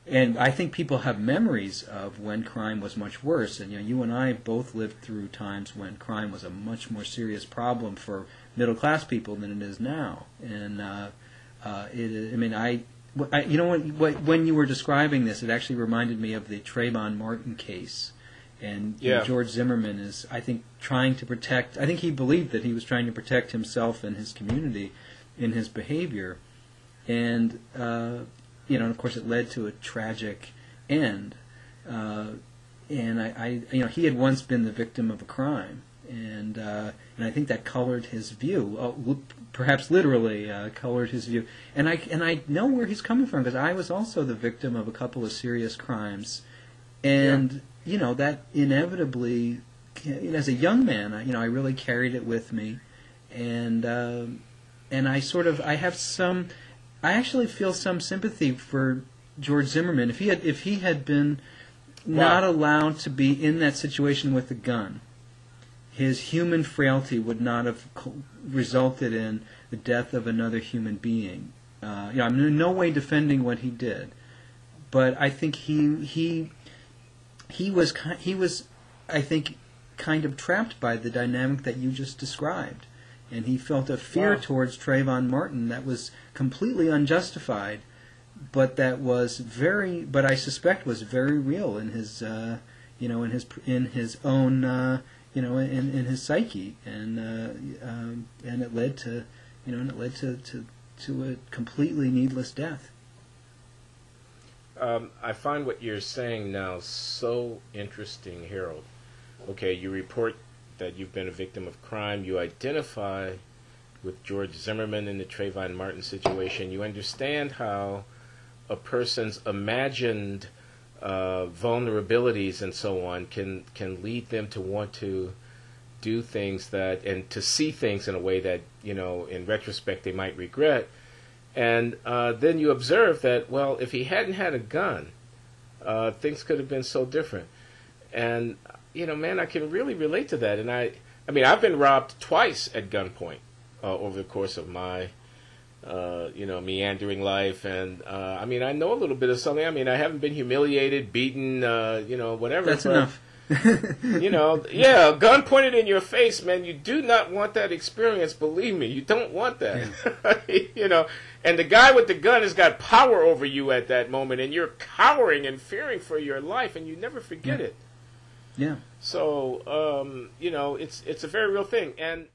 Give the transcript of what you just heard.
And I think people have memories of when crime was much worse. And you and I both lived through times when crime was a much more serious problem for middle class people than it is now. And when you were describing this, it actually reminded me of the Trayvon Martin case. And George Zimmerman is, I think, trying to protect. I think he believed that he was trying to protect himself and his community in his behavior, and of course, it led to a tragic end. And he had once been the victim of a crime, and I think that colored his view, perhaps literally colored his view. And I know where he's coming from, because I was also the victim of a couple of serious crimes, and that inevitably, as a young man, I really carried it with me, and I actually feel some sympathy for George Zimmerman. If he had been not allowed to be in that situation with a gun, his human frailty would not have resulted in the death of another human being. I'm in no way defending what he did, but I think he was I think kind of trapped by the dynamic that you just described. And he felt a fear towards Trayvon Martin that was completely unjustified, but I suspect was very real in his, in his own, in his psyche, and it led to, to a completely needless death. I find what you're saying now so interesting, Harold. Okay, you report that you've been a victim of crime. You identify with George Zimmerman in the Trayvon Martin situation. You understand how a person's imagined vulnerabilities and so on can lead them to want to do things and to see things in a way that, in retrospect they might regret. And then you observe that, well, if he hadn't had a gun, things could have been so different. And man, I can really relate to that. And I mean, I've been robbed twice at gunpoint over the course of my, meandering life. And I mean, I know a little bit of something. I mean, I haven't been humiliated, beaten, whatever. That's enough. A gun pointed in your face, man. You do not want that experience. Believe me, you don't want that. And the guy with the gun has got power over you at that moment, and you're cowering and fearing for your life, and you never forget it. Yeah. So, it's a very real thing. And